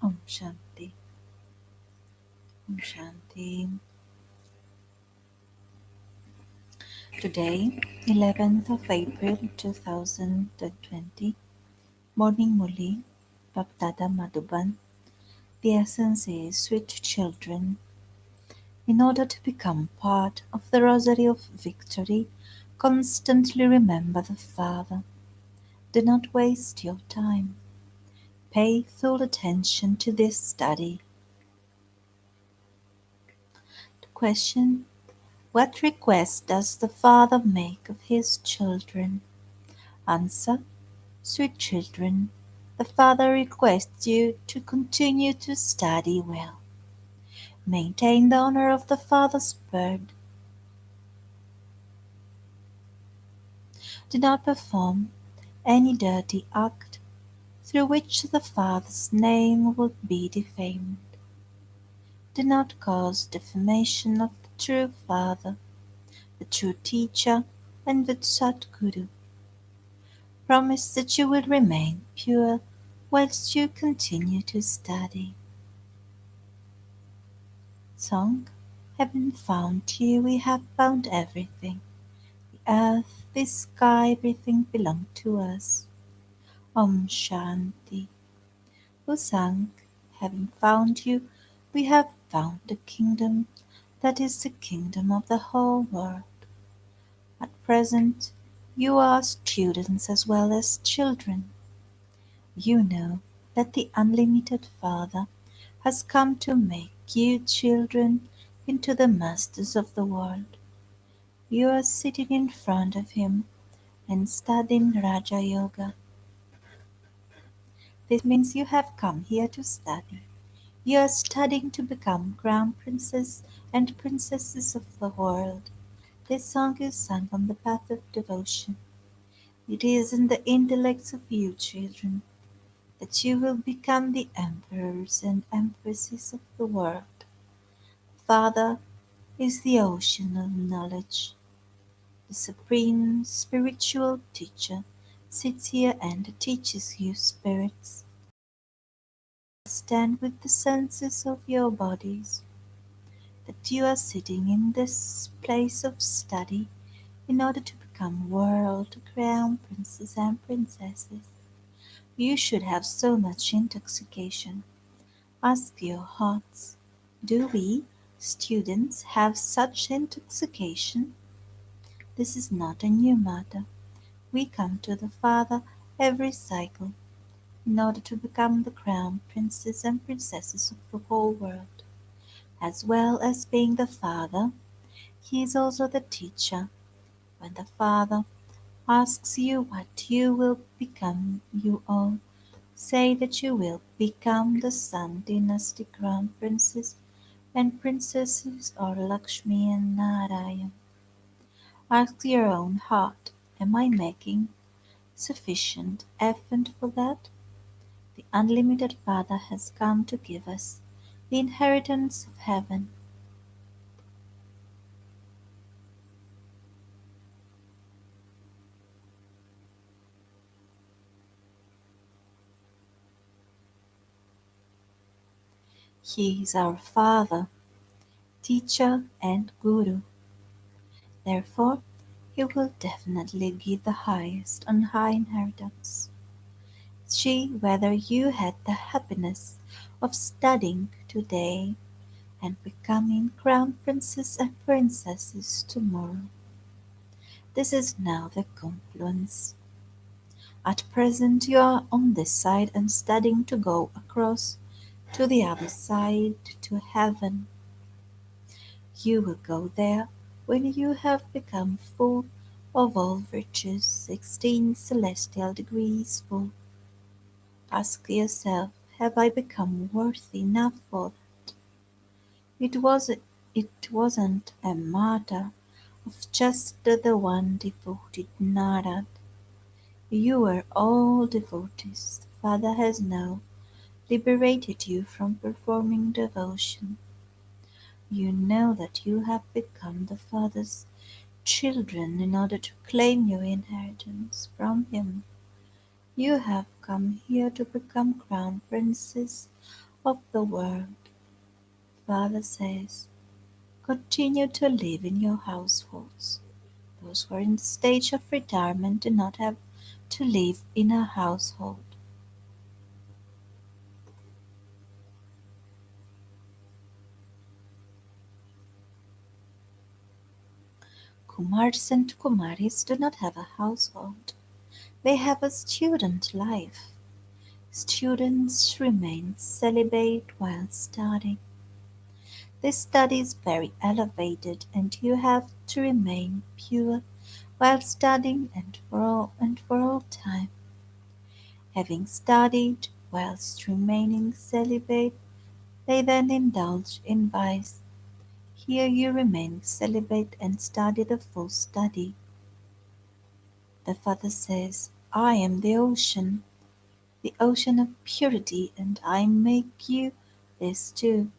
Om Shanti. Om Shanti. Today, 11th of April 2020, Morning Murli, BapDada Madhuban. The essence is, sweet children, in order to become part of the Rosary of Victory, constantly remember the Father. Do not waste your time. Pay full attention to this study. The question: what request does the Father make of his children? Answer: sweet children, the Father requests you to continue to study well. Maintain the honor of the Father's word. Do not perform any dirty act through which the Father's name will be defamed. Do not cause defamation of the true Father, the true Teacher, and the Sadguru. Promise that you will remain pure whilst you continue to study. Song: having found you, we have found everything. The earth, the sky, everything belong to us. Om Shanti. Who sang: having found you, we have found the kingdom that is the kingdom of the whole world. At present, you are students as well as children. You know that the unlimited Father has come to make you children into the masters of the world. You are sitting in front of him and studying Raja Yoga. This means you have come here to study. You are studying to become crown princes and princesses of the world. This song is sung on the path of devotion. It is in the intellects of you children that you will become the emperors and empresses of the world. Father is the ocean of knowledge. The supreme spiritual teacher sits here and teaches you spirits. Stand with the senses of your bodies that you are sitting in this place of study in order to become world crown princes and princesses. You should have so much intoxication. Ask your hearts, do we, students, have such intoxication? This is not a new matter. We come to the Father every cycle in order to become the crown princes and princesses of the whole world. As well as being the Father, he is also the teacher. When the Father asks you what you will become, you all say that you will become the Sun Dynasty crown princes and princesses or Lakshmi and Narayan. Ask your own heart, am I making sufficient effort for that? The unlimited Father has come to give us the inheritance of heaven. He is our Father, Teacher and Guru. Therefore, He will definitely give the highest and high inheritance. See whether you had the happiness of studying today and becoming crown princes and princesses tomorrow. This is now the confluence. At present you are on this side and studying to go across to the other side to heaven. You will go there when you have become full of all virtues, 16 celestial degrees full. Ask yourself, have I become worthy enough for that? It wasn't a matter of just the one devoted Narad. You were all devotees. The Father has now liberated you from performing devotion. You know that you have become the Father's children in order to claim your inheritance from Him. You have come here to become crown princes of the world. Father says, continue to live in your households. Those who are in the stage of retirement do not have to live in a household. Kumars and Kumaris do not have a household. They have a student life. Students remain celibate while studying. This study is very elevated and you have to remain pure while studying and for all time. Having studied whilst remaining celibate, they then indulge in vice. Here you remain celibate and study the full study. The Father says, I am the ocean of purity, and I make you this too.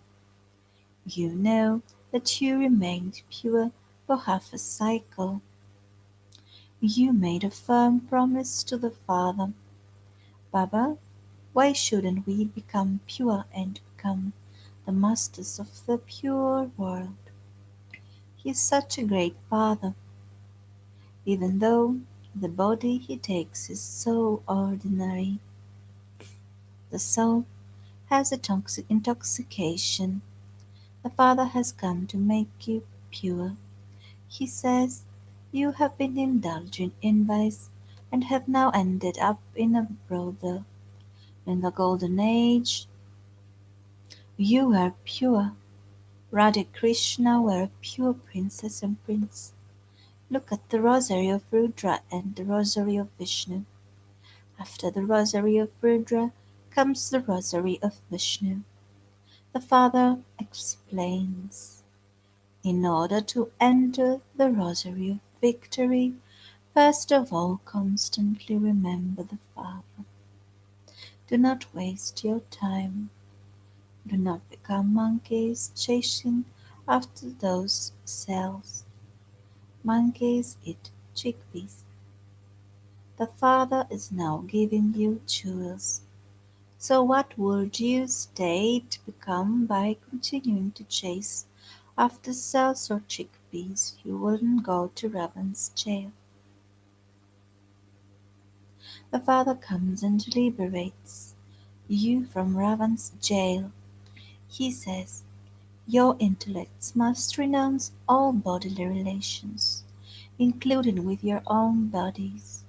You know that you remained pure for half a cycle. You made a firm promise to the Father. Baba, why shouldn't we become pure and become the masters of the pure world? He is such a great Father, even though the body he takes is so ordinary. The soul has a toxic intoxication. The Father has come to make you pure. He says, you have been indulging in vice and have now ended up in a brothel. In the golden age, you were pure. Radha Krishna were a pure princess and prince. Look at the rosary of Rudra and the rosary of Vishnu. After the rosary of Rudra comes the rosary of Vishnu. The Father explains. In order to enter the rosary of victory, first of all constantly remember the Father. Do not waste your time. Do not become monkeys chasing after those cells. Monkeys eat chickpeas. The Father is now giving you jewels. So what would you stay to become by continuing to chase after cells or chickpeas? You wouldn't go to Raven's jail. The Father comes and liberates you from Raven's jail. He says, your intellects must renounce all bodily relations, including with your own bodies.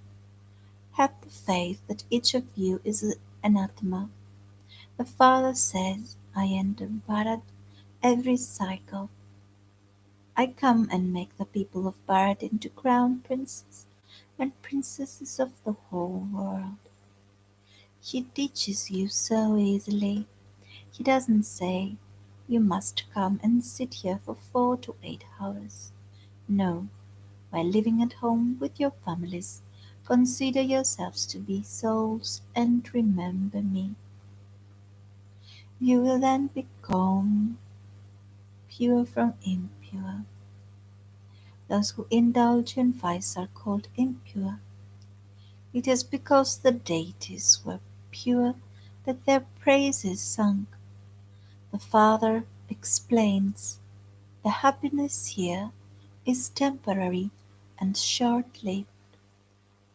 Have the faith that each of you is an Atma. The Father says, I enter Bharat every cycle. I come and make the people of Bharat into crown princes and princesses of the whole world. He teaches you so easily. He doesn't say, you must come and sit here for 4 to 8 hours. No, while living at home with your families, consider yourselves to be souls and remember me. You will then become pure from impure. Those who indulge in vice are called impure. It is because the deities were pure that their praise is sung. The Father explains, the happiness here is temporary and short-lived.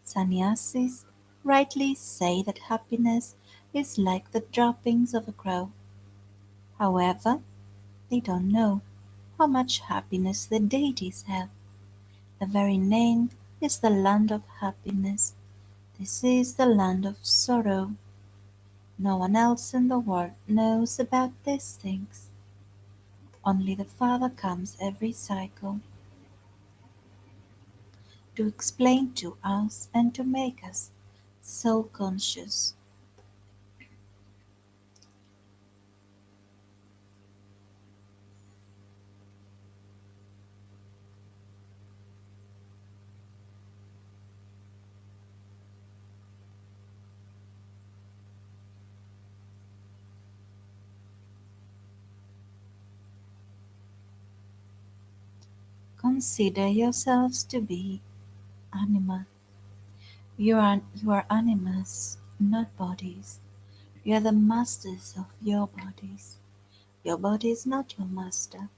Sannyasis rightly say that happiness is like the droppings of a crow. However, they don't know how much happiness the deities have. The very name is the land of happiness. This is the land of sorrow. No one else in the world knows about these things. Only the Father comes every cycle to explain to us and to make us so conscious. Consider yourselves to be anima. You are animas, not bodies. You are the masters of your bodies. Your body is not your master.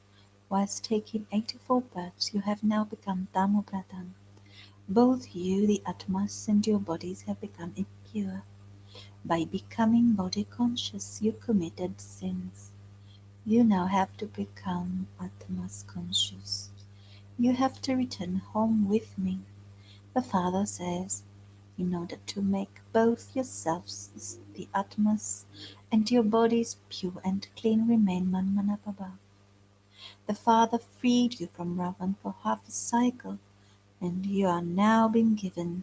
Whilst taking 84 births, you have now become Dhammapradan. Both you, the Atmas, and your bodies have become impure. By becoming body conscious, you committed sins. You now have to become Atmas conscious. You have to return home with me. The Father says, in order to make both yourselves, the Atmas, and your bodies pure and clean, remain Manmanabhava. The Father freed you from Ravan for half a cycle, and you are now being given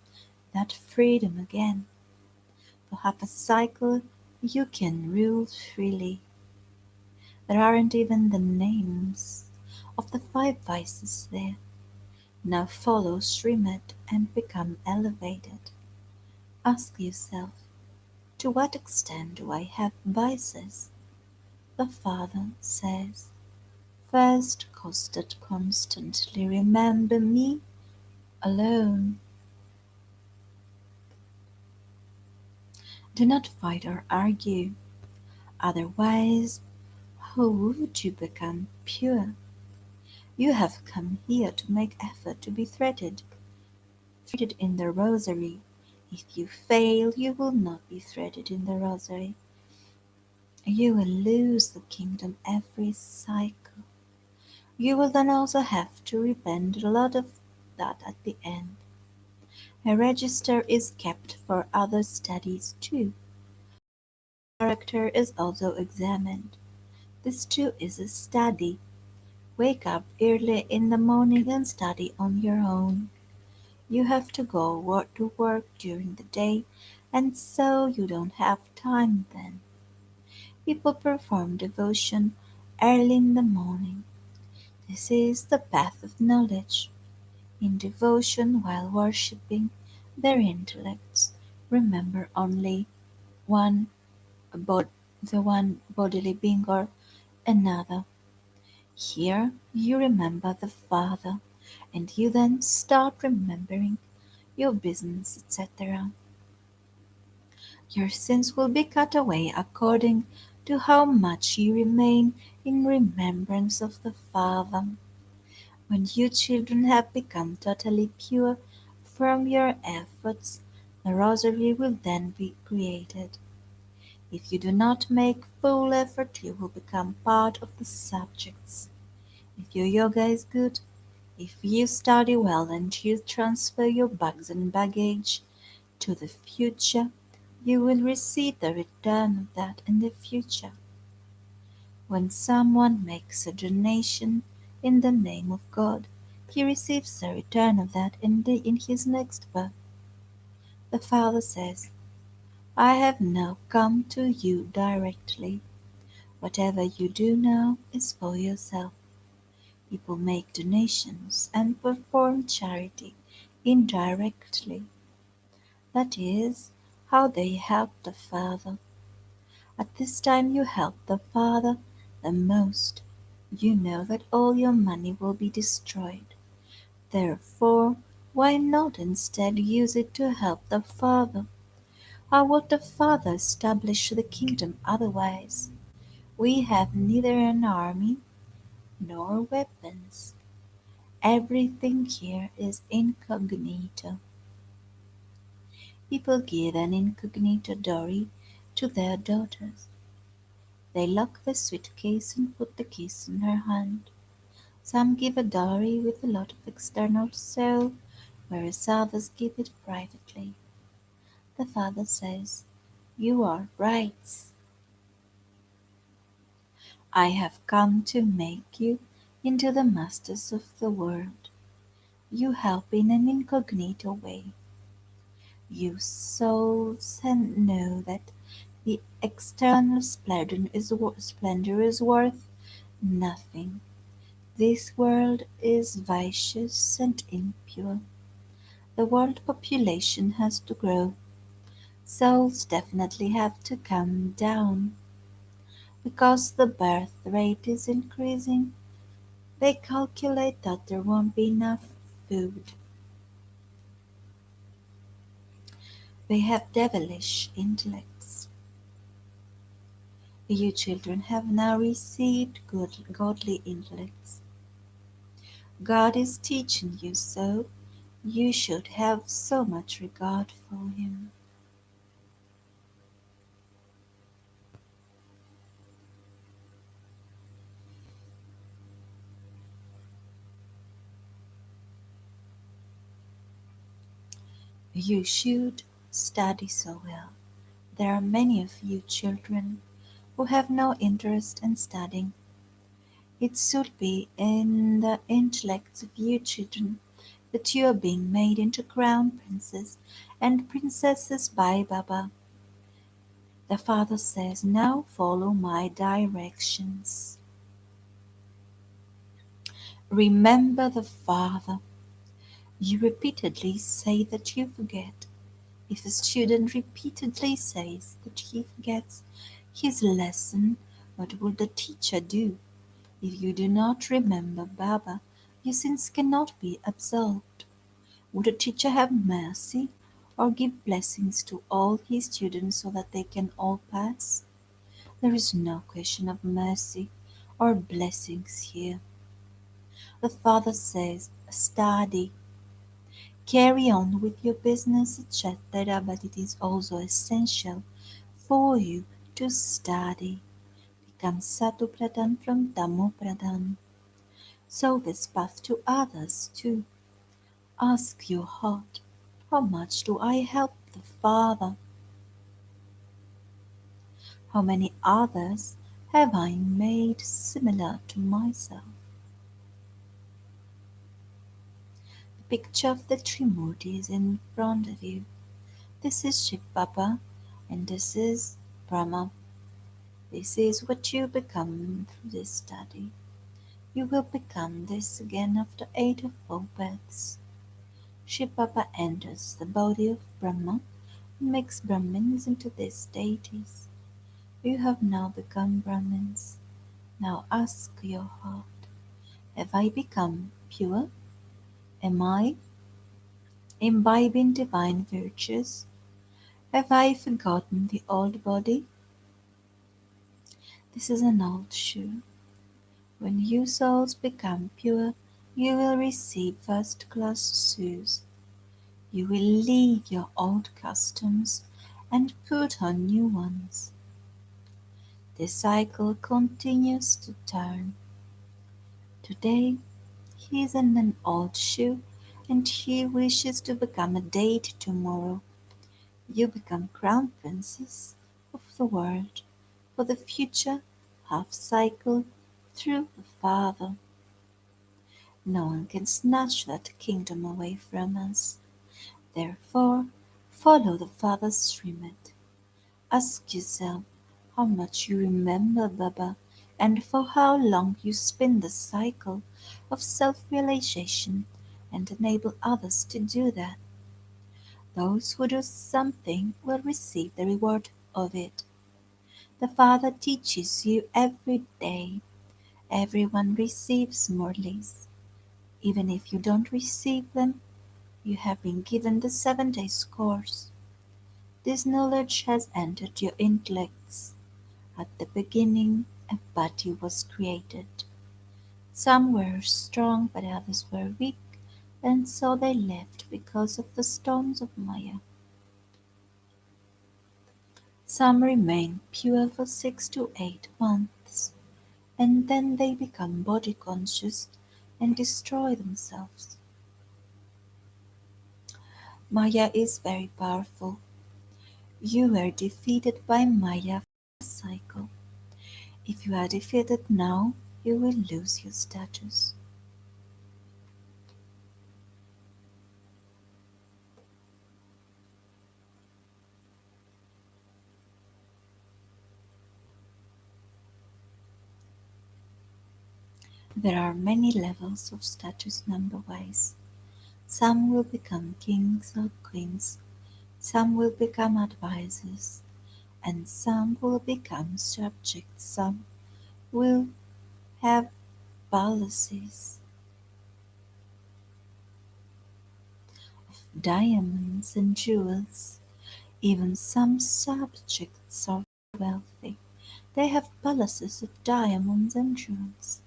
that freedom again. For half a cycle, you can rule freely. There aren't even the names of the 5 vices there. Now follow Srimad and become elevated. Ask yourself, to what extent do I have vices? The Father says, first constantly remember me alone. Do not fight or argue, otherwise how would you become pure? You have come here to make effort to be threaded in the rosary. If you fail, you will not be threaded in the rosary. You will lose the kingdom every cycle. You will then also have to repent a lot of that at the end. A register is kept for other studies too. Character is also examined. This too is a study. Wake up early in the morning and study on your own. You have to go to work during the day, and so you don't have time then. People perform devotion early in the morning. This is the path of knowledge. In devotion while worshipping, their intellects remember only one the one bodily being or another. Here you remember the Father, and you then start remembering your business, etc. Your sins will be cut away according to how much you remain in remembrance of the Father. When you children have become totally pure from your efforts, the rosary will then be created. If you do not make full effort, you will become part of the subjects. If your yoga is good, if you study well and you transfer your bags and baggage to the future, you will receive the return of that in the future. When someone makes a donation in the name of God, he receives the return of that in his next birth. The Father says, I have now come to you directly. Whatever you do now is for yourself. People make donations and perform charity indirectly. That is how they help the Father. At this time you help the Father the most. You know that all your money will be destroyed. Therefore, why not instead use it to help the Father? How would the Father establish the kingdom otherwise? We have neither an army nor weapons. Everything here is incognito. People give an incognito dowry to their daughters. They lock the suitcase and put the keys in her hand. Some give a dowry with a lot of external show, whereas others give it privately. The Father says, you are right. I have come to make you into the masters of the world. You help in an incognito way. You souls know that the external splendor is worth nothing. This world is vicious and impure. The world population has to grow. Souls definitely have to come down. Because the birth rate is increasing, they calculate that there won't be enough food. They have devilish intellects. You children have now received godly intellects. God is teaching you so. You should have so much regard for him. You should study so well. There are many of you children who have no interest in studying. It should be in the intellects of you children that you are being made into crown princes and princesses by Baba. The father says, now follow my directions. Remember the father. You repeatedly say that you forget. If a student repeatedly says that he forgets his lesson, what will the teacher do? If you do not remember Baba, your sins cannot be absolved. Would a teacher have mercy or give blessings to all his students so that they can all pass? There is no question of mercy or blessings here. The Father says, study, carry on with your business, etc., but it is also essential for you to study. Become Satu Pradhan from Dhammo Pradhan. Sow this path to others too. Ask your heart, how much do I help the Father? How many others have I made similar to myself? The picture of the Trimurti is in front of you. This is Shiv Baba and this is Brahma. This is what you become through this study. You will become this again after 8 or 4 births. Shiv Baba enters the body of Brahma and makes Brahmins into these deities. You have now become Brahmins. Now ask your heart, have I become pure? Am I imbibing divine virtues? Have I forgotten the old body? This is an old shoe. When you souls become pure, you will receive first-class shoes. You will leave your old customs and put on new ones. The cycle continues to turn. Today, he is in an old shoe and he wishes to become a deity tomorrow. You become crown princess of the world for the future half cycle through the Father. No one can snatch that kingdom away from us. Therefore, follow the Father's Srimad. Ask yourself how much you remember Baba and for how long you spin the cycle of self-realization and enable others to do that. Those who do something will receive the reward of it. The Father teaches you every day. Everyone receives Murlis. Even if you don't receive them, you have been given the 7 days course. This knowledge has entered your intellects. At the beginning, a body was created. Some were strong, but others were weak, and so they left because of the storms of Maya. Some remain pure for 6 to 8 months, and then they become body conscious and destroy themselves. Maya is very powerful. You were defeated by Maya for a cycle. If you are defeated now, you will lose your status. There are many levels of status number-wise. Some will become kings or queens, some will become advisors, and some will become subjects. Some will have palaces of diamonds and jewels. Even some subjects are wealthy. They have palaces of diamonds and jewels.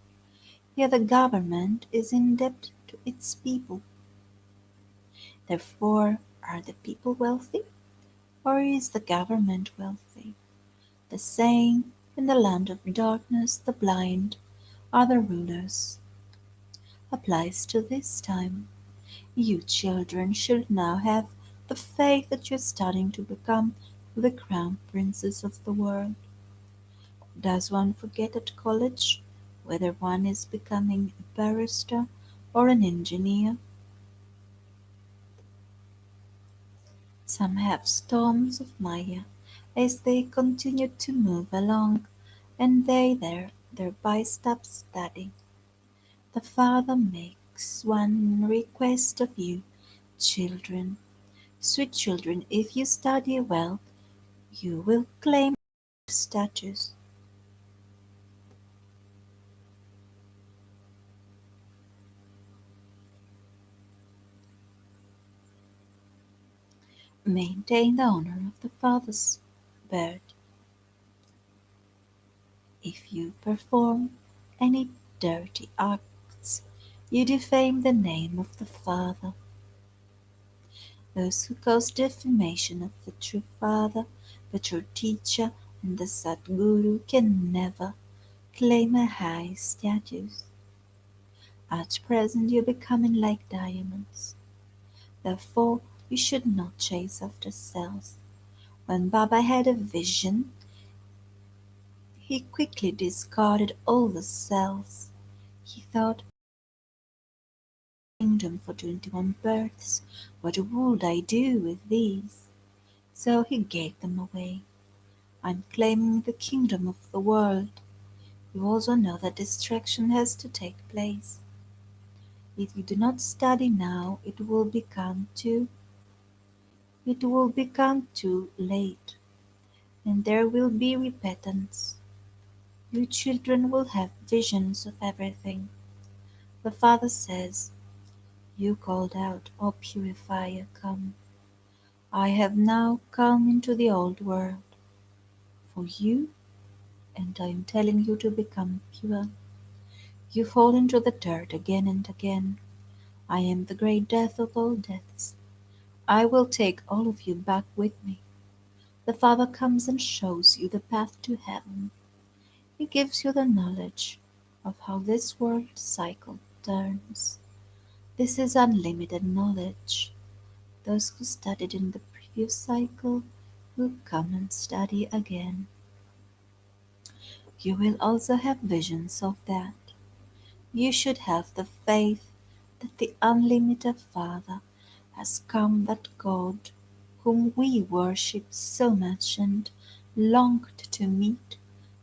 Yet the government is in debt to its people. Therefore, are the people wealthy, or is the government wealthy? The saying, "In the land of darkness the blind are the rulers," applies to this time. You children should now have the faith that you're studying to become the crown princes of the world. Does one forget at college whether one is becoming a barrister or an engineer? Some have storms of Maya as they continue to move along, and they thereby stop studying. The Father makes one request of you, children. Sweet children, if you study well, you will claim status. Maintain the honor of the Father's bird. If you perform any dirty acts, you defame the name of the Father. Those who cause defamation of the true Father, the true teacher, and the Sadguru can never claim a high status. At present you are becoming like diamonds. Therefore you should not chase after cells. When Baba had a vision, he quickly discarded all the cells. He thought, "Kingdom for 21 births, what would I do with these?" So he gave them away. I'm claiming the kingdom of the world. You also know that destruction has to take place. If you do not study now, it will become too late, and there will be repentance. You children will have visions of everything. The Father says, "You called out, O purifier, come. I have now come into the old world for you, and I am telling you to become pure. You fall into the dirt again and again. I am the great death of all deaths. I will take all of you back with me." The Father comes and shows you the path to heaven. He gives you the knowledge of how this world cycle turns. This is unlimited knowledge. Those who studied in the previous cycle will come and study again. You will also have visions of that. You should have the faith that the unlimited Father has come, that God, whom we worship so much and longed to meet,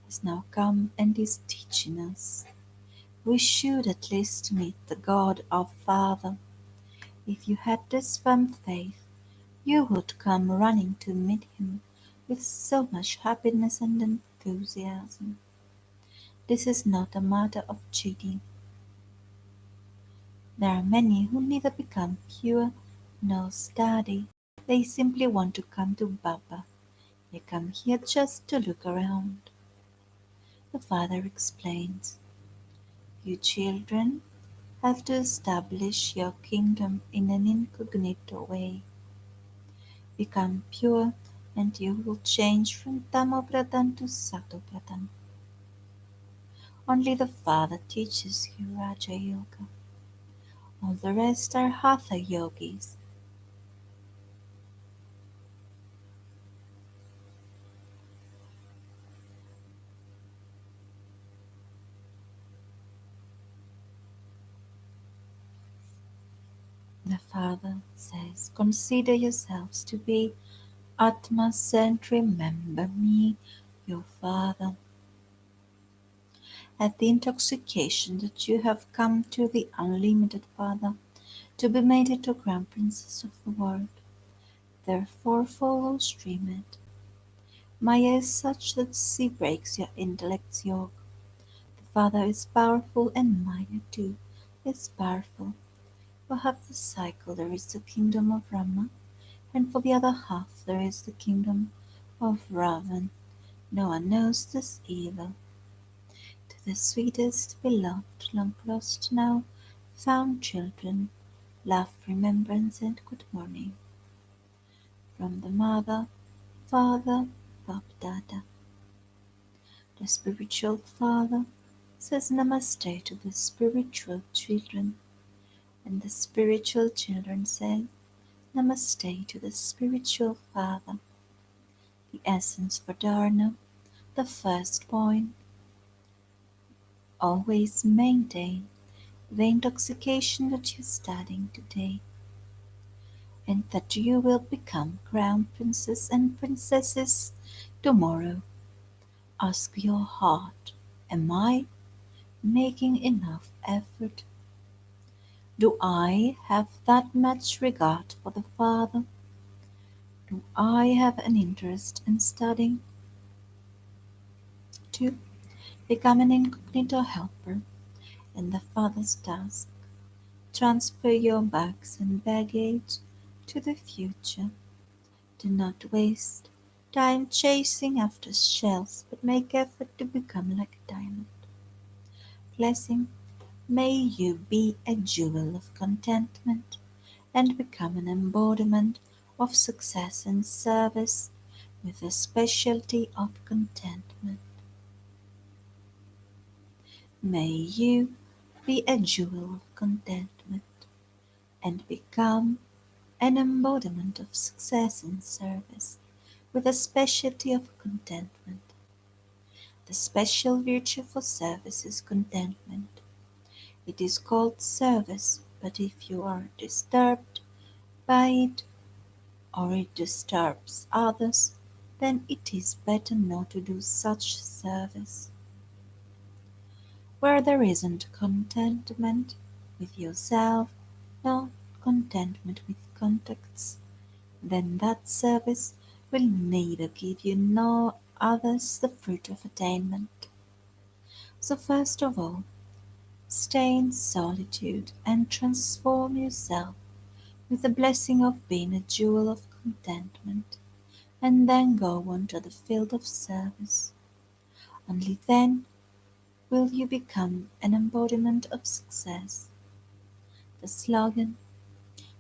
has now come and is teaching us. We should at least meet the God our Father. If you had this firm faith, you would come running to meet him with so much happiness and enthusiasm. This is not a matter of cheating. There are many who neither become pure nor study. They simply want to come to Baba. They come here just to look around. The Father explains, "You children have to establish your kingdom in an incognito way. Become pure and you will change from Tamopradhan to Satopradhan. Only the Father teaches you Raja Yoga. All the rest are Hatha yogis." The Father says, "Consider yourselves to be Atmas and remember me, your Father. At the intoxication that you have come to the unlimited Father, to be made into Grand Princess of the world. Therefore follow, stream it. Maya is such that she breaks your intellect's yoke. The Father is powerful and Maya too is powerful. For half the cycle there is the kingdom of Rama, and for the other half there is the kingdom of Ravan. No one knows this evil. To the sweetest, beloved, long lost, now found children, love, remembrance, and good morning. From the Mother, Father, BapDada. The spiritual father says namaste to the spiritual children, and the spiritual children say namaste to the spiritual father. The essence for Dharna, the first point, always maintain the intoxication that you're studying today, and that you will become crown princes and princesses tomorrow. Ask your heart, am I making enough effort? Do I have that much regard for the Father? Do I have an interest in studying? 2. Become an incognito helper in the Father's task. Transfer your bags and baggage to the future. Do not waste time chasing after shells, but make effort to become like a diamond. Blessing, may you be a jewel of contentment and become an embodiment of success and service with a specialty of contentment. May you be a jewel of contentment and become an embodiment of success and service with a specialty of contentment. The special virtue for service is contentment. It is called service, but if you are disturbed by it or it disturbs others, then it is better not to do such service. Where there isn't contentment with yourself, nor contentment with contacts, then that service will neither give you nor others the fruit of attainment. So first of all, stay in solitude and transform yourself with the blessing of being a jewel of contentment, and then go on to the field of service. Only then will you become an embodiment of success. The slogan,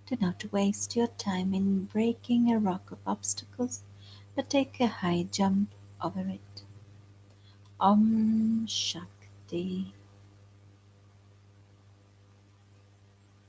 do not waste your time in breaking a rock of obstacles, but take a high jump over it. Om Shakti.